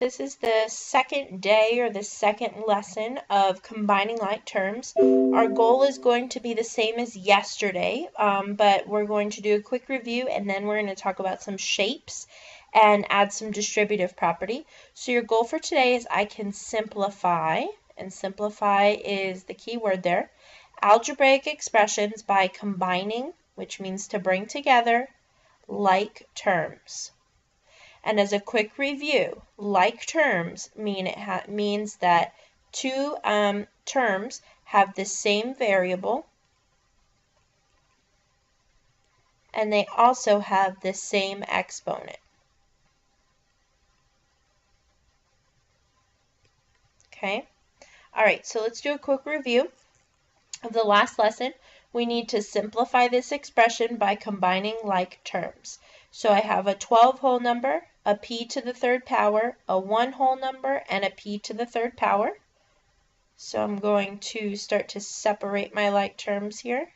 This is the second day or the second lesson of combining like terms. Our goal is going to be the same as yesterday, but we're going to do a quick review and then we're going to talk about some shapes and add some distributive property. So your goal for today is I can simplify, and simplify is the key word there, algebraic expressions by combining, which means to bring together, like terms. And as a quick review, like terms means that two terms have the same variable and they also have the same exponent. Okay? All right, so let's do a quick review of the last lesson. We need to simplify this expression by combining like terms. So I have a 12 whole number, a p to the third power, a 1 whole number, and a p to the third power. So I'm going to start to separate my like terms here.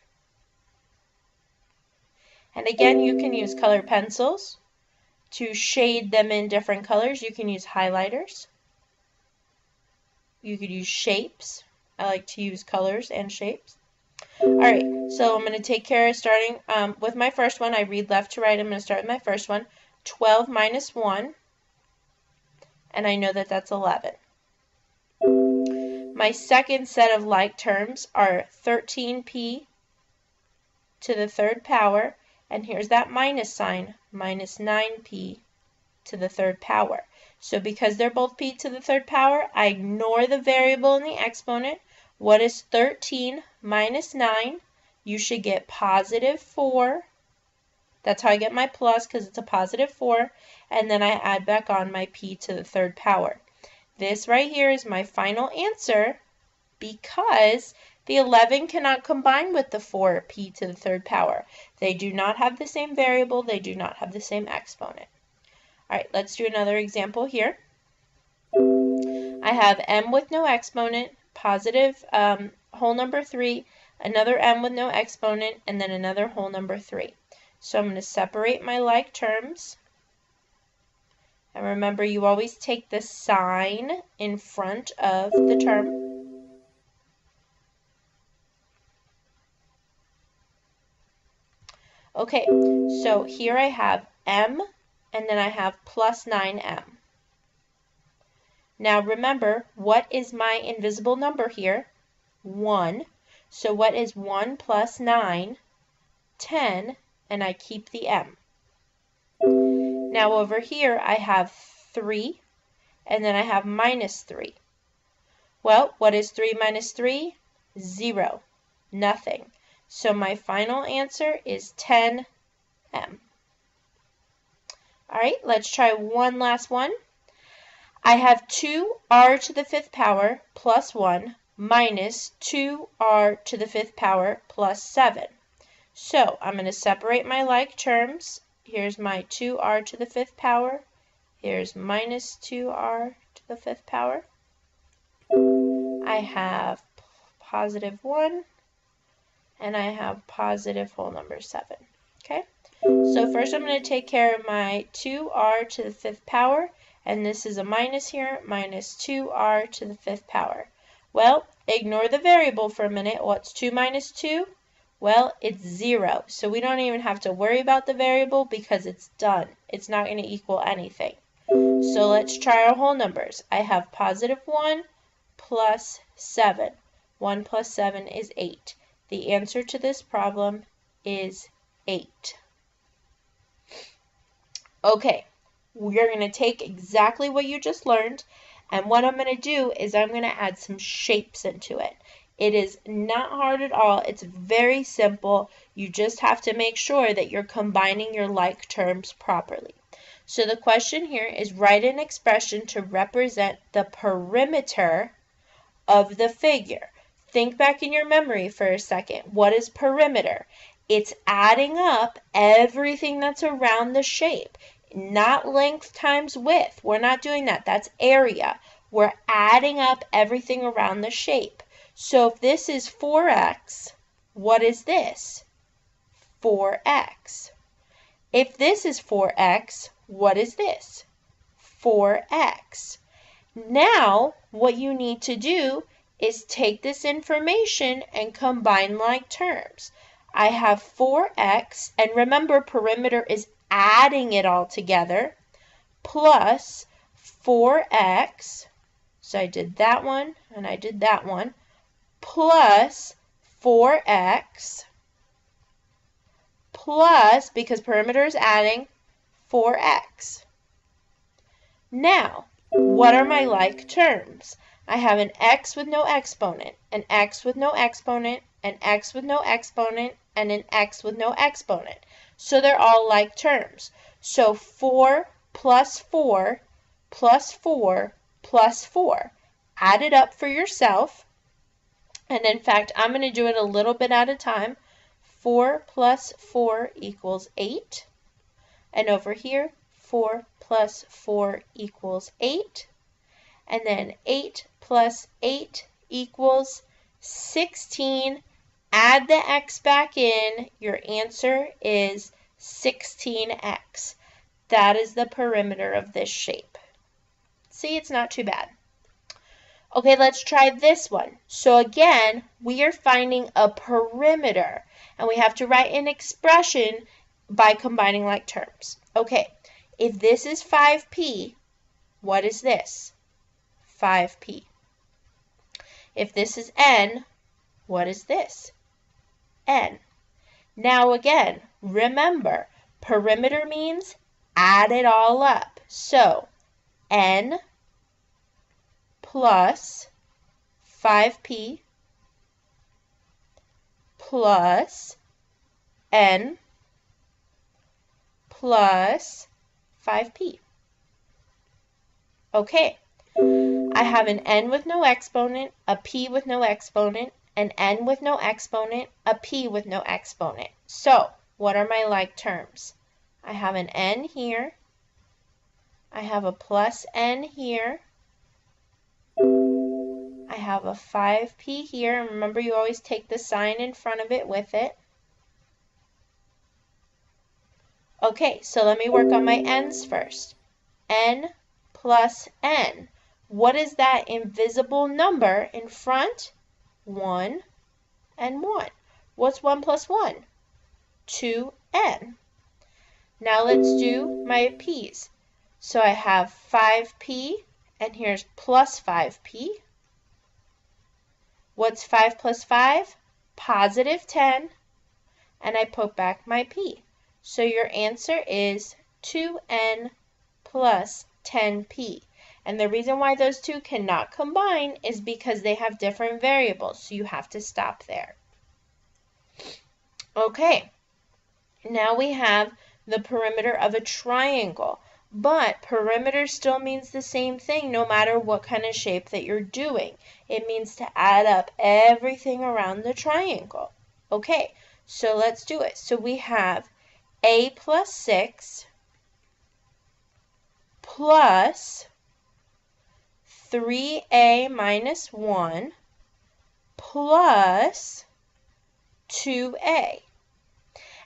And again, you can use colored pencils. To shade them in different colors, you can use highlighters. You could use shapes. I like to use colors and shapes. Alright, so I'm going to take care of starting with my first one. I read left to right. I'm going to start with my first one. 12 minus 1, and I know that that's 11. My second set of like terms are 13p to the third power, and here's that minus sign, minus 9p to the third power. So because they're both p to the third power, I ignore the variable in the exponent. What is 13 minus 9? You should get positive 4. That's how I get my plus, because it's a positive 4. And then I add back on my p to the third power. This right here is my final answer because the 11 cannot combine with the 4p to the third power. They do not have the same variable. They do not have the same exponent. All right, let's do another example here. I have m with no exponent, positive whole number 3, another m with no exponent, and then another whole number 3. So I'm going to separate my like terms. And remember, you always take the sign in front of the term. Okay, so here I have m, and then I have plus 9m. Now remember, what is my invisible number here? 1. So what is 1 plus 9? 10, and I keep the m. Now over here I have 3, and then I have minus 3. Well, what is 3 minus 3? 0. Nothing. So my final answer is 10m. Alright, let's try one last one. I have 2r to the 5th power plus 1 minus 2r to the 5th power plus 7. So I'm going to separate my like terms. Here's my 2r to the 5th power. Here's minus 2r to the 5th power. I have positive 1, and I have positive whole number 7. Okay? So first I'm going to take care of my 2r to the 5th power. And this is a minus here, minus 2r to the 5th power. Well, ignore the variable for a minute. What's 2 minus 2? Well, it's 0. So we don't even have to worry about the variable because it's done. It's not going to equal anything. So let's try our whole numbers. I have positive 1 plus 7. 1 plus 7 is 8. The answer to this problem is 8. Okay. We're going to take exactly what you just learned, and what I'm going to do is I'm going to add some shapes into it. It is not hard at all. It's very simple. You just have to make sure that you're combining your like terms properly. So the question here is write an expression to represent the perimeter of the figure. Think back in your memory for a second. What is perimeter? It's adding up everything that's around the shape. Not length times width. We're not doing that. That's area. We're adding up everything around the shape. So if this is 4x, what is this? 4x. If this is 4x, what is this? 4x. Now, what you need to do is take this information and combine like terms. I have 4x, and remember perimeter is adding it all together, plus 4x, so I did that one and I did that one, plus 4x, plus, because perimeter is adding, 4x. Now, what are my like terms? I have an x with no exponent, an x with no exponent, an x with no exponent, and an x with no exponent. So they're all like terms. So 4 plus 4 plus 4 plus 4. Add it up for yourself. And in fact, I'm going to do it a little bit at a time. 4 plus 4 equals 8. And over here, 4 plus 4 equals 8. And then 8 plus 8 equals 16. Add the x back in. Your answer is 16x. That is the perimeter of this shape. See, it's not too bad. Okay, let's try this one. So again, we are finding a perimeter, and we have to write an expression by combining like terms. Okay, if this is 5p, what is this? 5p. If this is n, what is this? N. Now again, remember, perimeter means add it all up. So, n plus 5p plus n plus 5p. Okay, I have an n with no exponent, a p with no exponent, an n with no exponent, a p with no exponent. So, what are my like terms? I have an n here, I have a plus n here, I have a 5p here, and remember you always take the sign in front of it with it. Okay, so let me work on my n's first. N plus n. What is that invisible number in front? 1 and 1. What's 1 plus 1? 2n. Now let's do my p's. So I have 5p, and here's plus 5p. What's 5 plus 5? Positive 10. And I put back my p. So your answer is 2n plus 10p. And the reason why those two cannot combine is because they have different variables. So you have to stop there. Okay, now we have the perimeter of a triangle. But perimeter still means the same thing no matter what kind of shape that you're doing. It means to add up everything around the triangle. Okay, so let's do it. So we have a plus 6 plus 3a minus 1 plus 2a.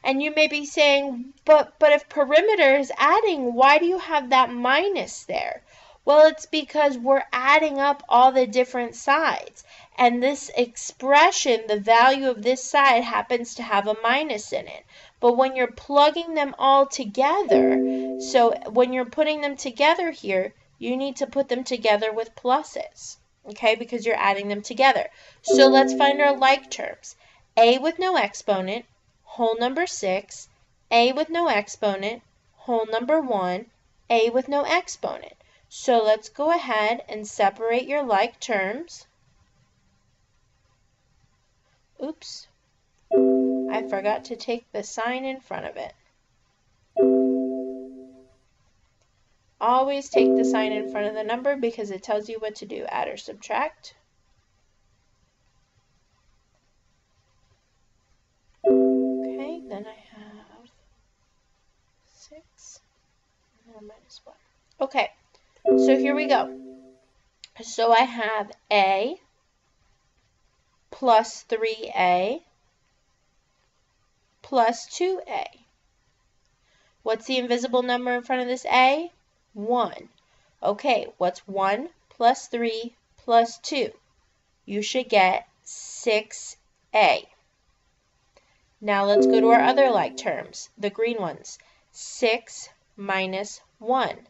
And you may be saying, but if perimeter is adding, why do you have that minus there? Well, it's because we're adding up all the different sides. And this expression, the value of this side, happens to have a minus in it. But when you're plugging them all together, so when you're putting them together here, you need to put them together with pluses, okay, because you're adding them together. So let's find our like terms. A with no exponent, whole number 6, a with no exponent, whole number 1, a with no exponent. So let's go ahead and separate your like terms. Oops, I forgot to take the sign in front of it. Always take the sign in front of the number because it tells you what to do, add or subtract. Okay, then I have 6 and then minus 1. Okay, so here we go. So I have a plus 3a plus 2a. What's the invisible number in front of this a? 1. Okay, what's 1 plus 3 plus 2? You should get 6a. Now let's go to our other like terms, the green ones. 6 minus 1.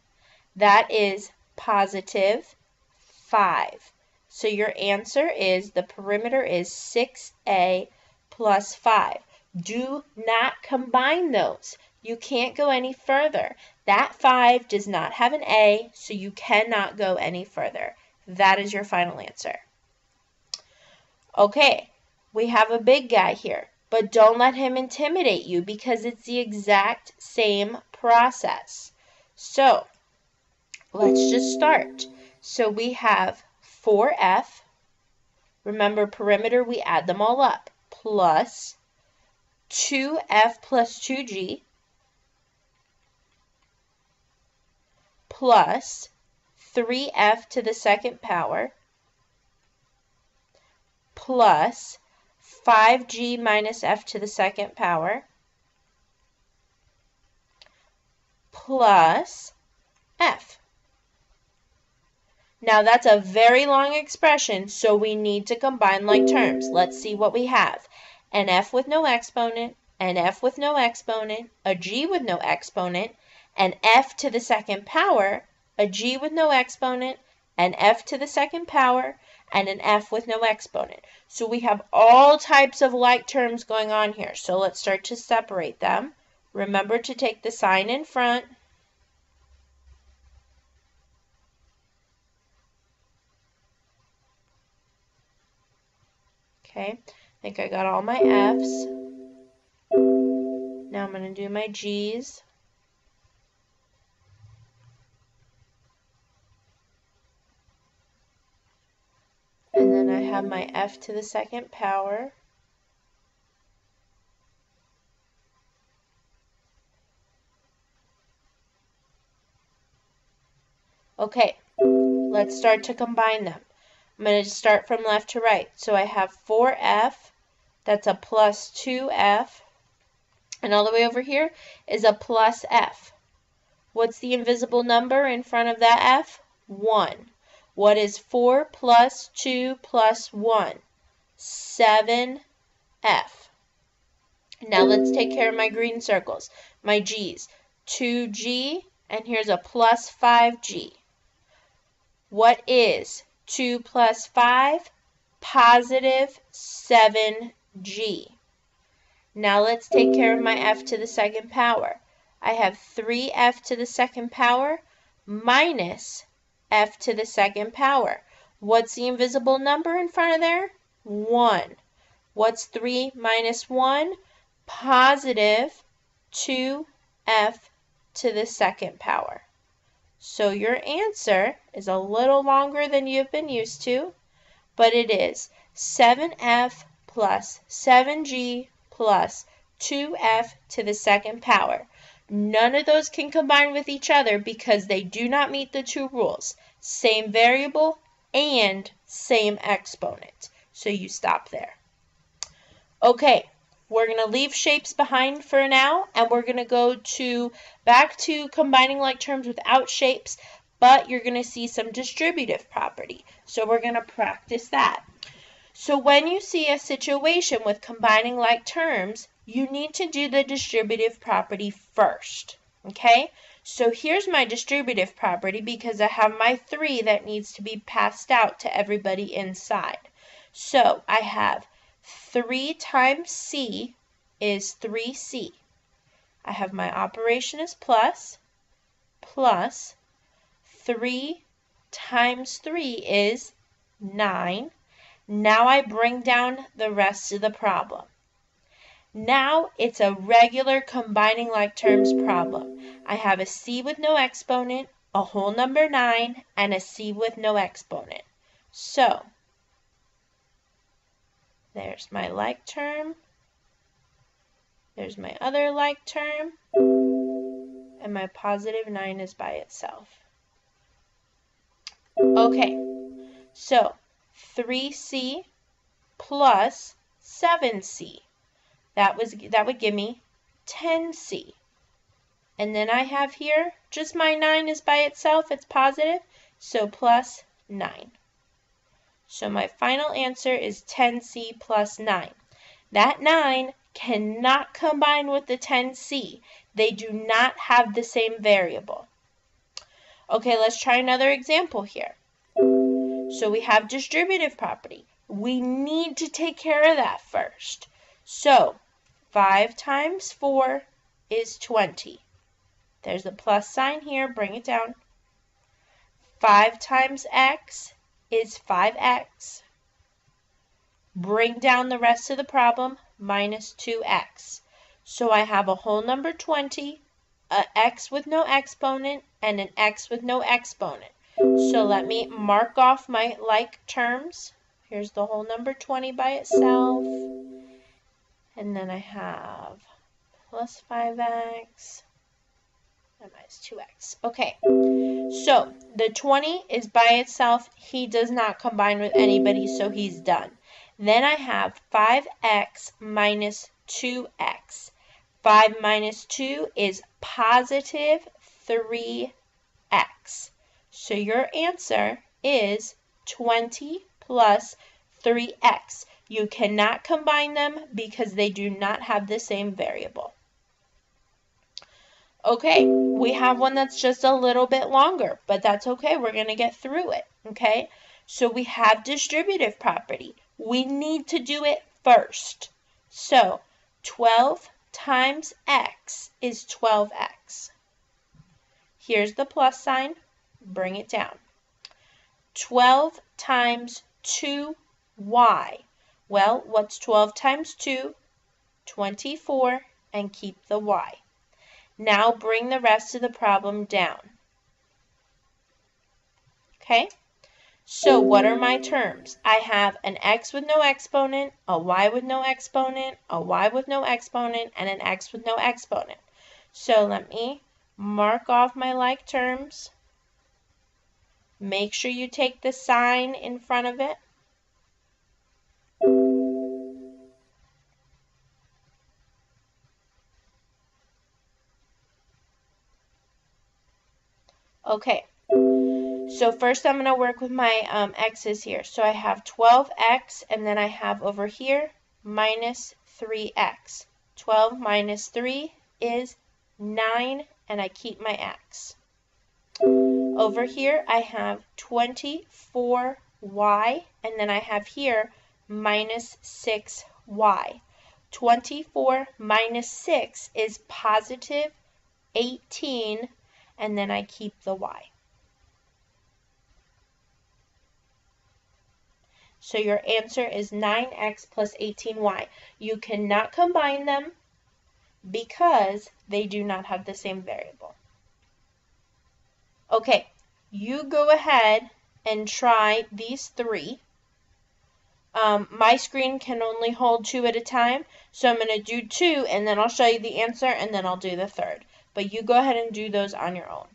That is positive 5. So your answer is, the perimeter is 6a plus 5. Do not combine those. You can't go any further. That 5 does not have an a, so you cannot go any further. That is your final answer. Okay, we have a big guy here, but don't let him intimidate you because it's the exact same process. So let's just start. So we have 4f, remember perimeter, we add them all up, plus 2f plus 2g, plus 3f to the second power, plus 5g minus f to the second power, plus f. Now that's a very long expression, so we need to combine like terms. Let's see what we have. An f with no exponent, an f with no exponent, a g with no exponent, an f to the second power, a g with no exponent, an f to the second power, and an f with no exponent. So we have all types of like terms going on here. So let's start to separate them. Remember to take the sign in front. Okay, I think I got all my f's. Now I'm going to do my g's. And then I have my f to the second power. Okay, let's start to combine them. I'm going to start from left to right. So I have 4f, that's a plus 2f, and all the way over here is a plus f. What's the invisible number in front of that f? 1. What is 4 plus 2 plus 1? 7f. Now let's take care of my green circles, my g's. 2g, and here's a plus 5g. What is 2 plus 5? Positive 7g. Now let's take care of my f to the second power. I have 3f to the second power minus f to the second power. What's the invisible number in front of there? 1. What's 3 minus 1? Positive 2f to the second power. So your answer is a little longer than you've been used to, but it is 7f plus 7g plus 2f to the second power. None of those can combine with each other because they do not meet the two rules. Same variable and same exponent. So you stop there. Okay, we're going to leave shapes behind for now, and we're going to go back to combining like terms without shapes, but you're going to see some distributive property. So we're going to practice that. So when you see a situation with combining like terms, you need to do the distributive property first, okay? So here's my distributive property because I have my 3 that needs to be passed out to everybody inside. So I have 3 times c is 3c. I have my operation as plus 3 times 3 is 9. Now I bring down the rest of the problem. Now it's a regular combining like terms problem. I have a c with no exponent, a whole number 9, and a c with no exponent. So there's my like term, there's my other like term, and my positive 9 is by itself. Okay, so 3c plus 7c. That would give me 10c. And then I have here, just my 9 is by itself, it's positive, so plus 9. So my final answer is 10C plus 9. That 9 cannot combine with the 10C. They do not have the same variable. Okay, let's try another example here. So we have distributive property. We need to take care of that first. So 5 times 4 is 20. There's a plus sign here, bring it down. 5 times x is 5x. Bring down the rest of the problem, minus 2x. So I have a whole number 20, an x with no exponent, and an x with no exponent. So let me mark off my like terms. Here's the whole number 20 by itself. And then I have plus 5x and minus 2x. Okay, so the 20 is by itself. He does not combine with anybody, so he's done. Then I have 5x minus 2x. 5 minus 2 is positive 3x. So your answer is 20 plus 3x. You cannot combine them because they do not have the same variable. Okay, we have one that's just a little bit longer, but that's okay. We're going to get through it, okay? So we have distributive property. We need to do it first. So 12 times x is 12x. Here's the plus sign. Bring it down. 12 times 2y. Well, what's 12 times 2? 24, and keep the y. Now bring the rest of the problem down. Okay? So what are my terms? I have an x with no exponent, a y with no exponent, a y with no exponent, and an x with no exponent. So let me mark off my like terms. Make sure you take the sign in front of it. Okay, so first I'm going to work with my x's here. So I have 12x, and then I have over here minus 3x. 12 minus 3 is 9, and I keep my x. Over here I have 24y, and then I have here minus 6y. 24 minus 6 is positive 18, and then I keep the y. So your answer is 9x plus 18y. You cannot combine them because they do not have the same variable. Okay, you go ahead and try these three. My screen can only hold 2 at a time, so I'm going to do 2, and then I'll show you the answer, and then I'll do the third. But you go ahead and do those on your own.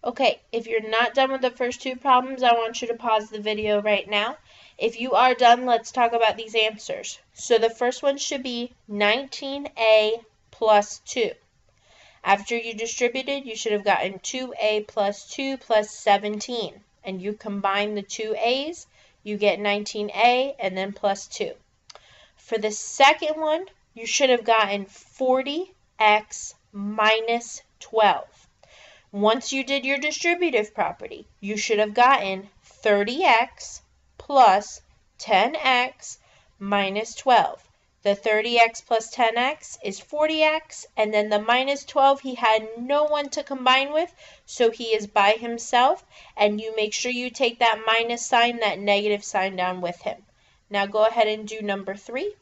Okay, if you're not done with the first two problems, I want you to pause the video right now. If you are done, let's talk about these answers. So the first one should be 19a plus 2. After you distributed, you should have gotten 2a plus 2 plus 17. And you combine the two a's, you get 19a and then plus 2. For the second one, you should have gotten 40x minus 12. Once you did your distributive property, you should have gotten 30x plus 10x minus 12. The 30x plus 10x is 40x, and then the minus 12, he had no one to combine with, so he is by himself, and you make sure you take that minus sign, that negative sign down with him. Now go ahead and do number 3.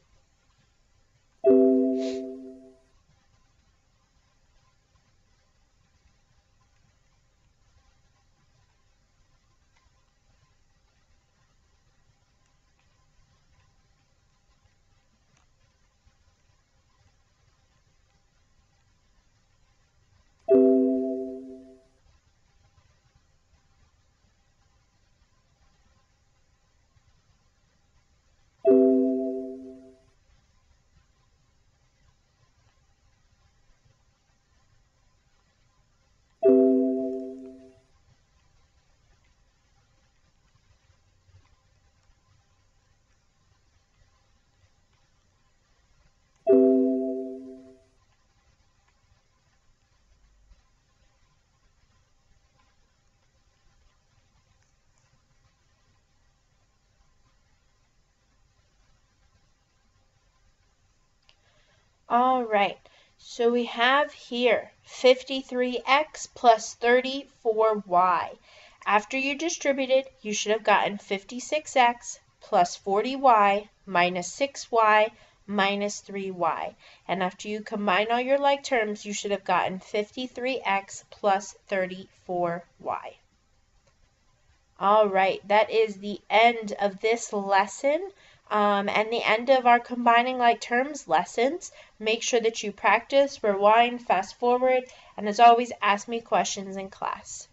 All right, so we have here 53x plus 34y. After you distributed, you should have gotten 56x plus 40y minus 6y minus 3y. And after you combine all your like terms, you should have gotten 53x plus 34y. All right, that is the end of this lesson. And the end of our combining like terms lessons. Make sure that you practice, rewind, fast forward, and as always, ask me questions in class.